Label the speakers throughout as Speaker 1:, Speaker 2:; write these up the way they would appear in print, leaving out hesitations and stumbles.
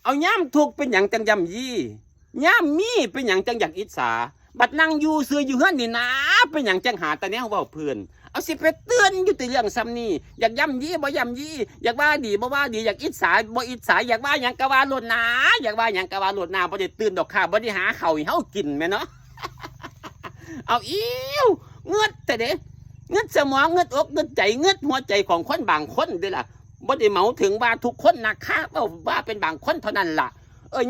Speaker 1: เอาย่ำทุกเป็นอย่างจังยำยี่ย่ำมีเป็นอย่างจังอยากอิจฉาบัดนั่งอยู่ซื้ออยู่เฮือนนี่นะเป็นอย่างจังหาแต่แนวเว้าเพื่อนเอาสิไปเตือนอยู่แต่เรื่องซ้ำนี่อยากย่ำยี่บ่ย่ำยี่อยากว่าดีบ่ว่าดีอยากอิจฉาบ่อิจฉาอยากว่าหยังกะว่าโลดนาอยากว่าหยังกะว่าโลดนาบ่ได้ตื่นดอกค่ะบ่ได้หาข้าวให้เฮากินแม่เนาะ เอาอิ่วเงือดแต่เด้เงือดสมองเงือดอกเงือดใจเงือดหัวใจของคนบางคนเด้อล่ะบ่ได้เหมาถึงว่าทุกคนนะคะว่าเป็นบางคนเท่านั้นล่ะ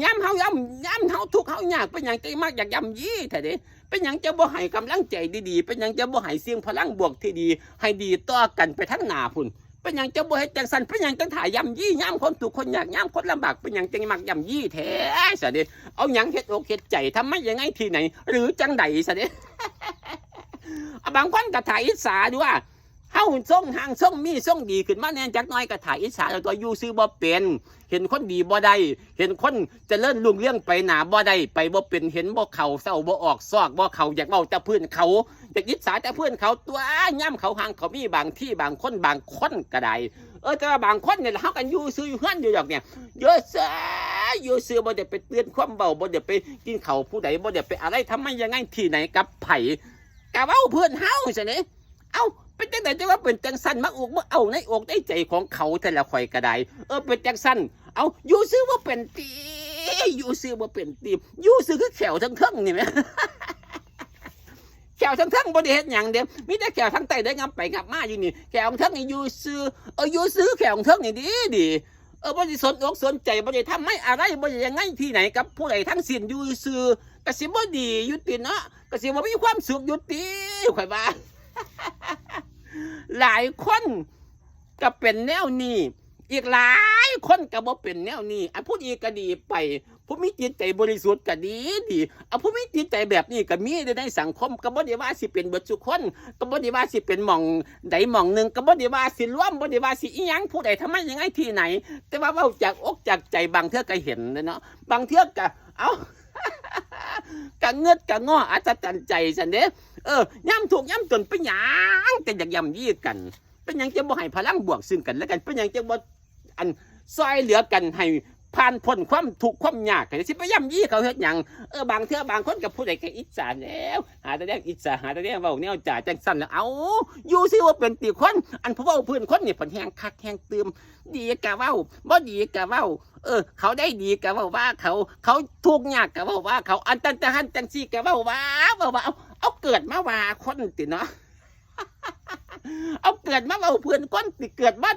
Speaker 1: ย้ำเฮาย้ำเฮาทุกเฮายากเป็นหยังใจมากอยากย้ำยี่แต่เด้เป็นหยังจะบ่ให้กำลังใจดีๆเป็นหยังจะบ่ให้เสียงพลังบวกที่ดีให้ดีต่อกันไปทั้งหน้าพุ่นเป็นหยังจะบ่ให้จังสันเป็นหยังจังถ่ายย้ำยี่ย้ำคนทุกคนอยากย้ำคนลำบากเป็นหยังจังมักย้ำยี่แท้ซะเด้เอาหยังเฮ็ดอกเฮ็ดใจทำไมยังไงที่ไหนหรือจังใดซะเด้ บางคนก็ถ่ายอิสาดูว่าเฮาส่งห่างส่งมีส่งดีขึ้นมาแน่จักน้อยก็ถ่ายอิสาแล้วตัวอยู่ซื้อบ่เป็นเห็นคนดีบ่ได้เห็นคนเจริญรุ่งเรืองไปหน้าบ่ได้ไปบ่เป็นเห็นบ่เข้าเศร้าบ่ออกซอกบ่เข้าอยากเว้าแต่เพื่อนเขาอยากอิสาแต่เพื่อนเขาตัวย่ำเขาห่างเขามีบางที่บางคนก็ได้แต่ว่าบางคนเนี่ยเฮากันอยู่ซื้ออยู่เฮือนอยู่ดอกเนี่ยเยอะซะอยู่ซื้อบ่ได้ไปเตือนความเบาบ่ได้ไปกินข้าวผู้ใดบ่ได้ไปอะไรทำไมยังไงที่ไหนกับไผกะเว้าเพื่อนเฮาซะนี่เอ้าเป็นจังได๋จะว่าเป็นจังซั่นมาอกบ่เอาในอกในใจของเขาแต่ละข่อยก็ได้เป็นจังซั่นเอาอยู่ซื่อบ่เป็นติอยู่ซื่อบ่เป็นติอยู่ซื่อคือแขวทั้งเทิงนี่แหม แขวทั้งเทิงบ่ได้เฮ็ดหยังเด้มีแต่แขวทั้งใต้ได้งับไปงับมาอยู่นี่แขวทั้งเทิงนี่อยู่ซื่ออยู่ซื่อแขวทั้งเทิงนี่ดีบ่ได้สนอกสนใจบ่ได้ทำให้อะไรบ่ได้ยังไงที่ไหนกับผู้ใดทั้งสิ้นอยู่ซื่อก็สิบ่ดีอยู่ติเนาะก็สิบ่มีความสุขอยู่ติข่อยว่า หลายคนก็เป็นแนวนี้อีกหลายคนก็บ่เป็นแนวนี้ผู้ดีก็ดีไปผู้มีจิตใจบริสุทธิ์ก็ดีผู้มีจิตใจแบบนี้ก็มีในสังคมก็บ่ได้ว่าสิเป็นเบิดทุกคนก็บ่ได้ว่าสิเป็นหม่องใดหม่องหนึ่งก็บ่ได้ว่าสิรวมบ่ได้ว่าสิอีหยังผู้ใดทำไมยังไงที่ไหนแต่ว่าเว้าจากอกจากใจบางเทื่อก็เห็นเนาะบางเทื่อก็เอ้า กะเงือดกะง้ออัศจรรย์ใจซั่นเด้ย่ำถูกย่ำจนเป็นหยังแต่อยากย่ำยี่กันเป็นหยังจะบ่ให้พลังบวกซึ่งกันและกันเป็นหยังจะบ่อันซอยเหลือกันให้ผ่านพ้นความทุกข์ความยากกันสิไปย่ำยี่เขาเฮ็ดหยังบางเทื่อบางคนกับผู้ใดก็อิจฉาแล้วหาแต่แดงอิจฉาหาแต่แดงเว้าแนวจ่าจังซั่นแล้วเอาอยู่ซิว่าเป็นติคนอันผู้เว้าพื้นคนนี่เพิ่นแฮงคักแฮงตืมดีกะเว้าบ่ดีกะเว้าเขาได้ดีกะว่าเขาทุกข์ยากกะว่าเขาอันตันตะหันจังซี่กะว่าเอาเกิดมาว่าคนติเนาะ เอาเกิดมาเว้าเพื่อนคนติเกิดมา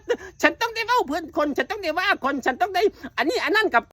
Speaker 1: ฉันต้องได้เว้าเพื่อนคนฉันต้องได้ว่าคนฉันต้องได้อันนี้อันนั้นกับ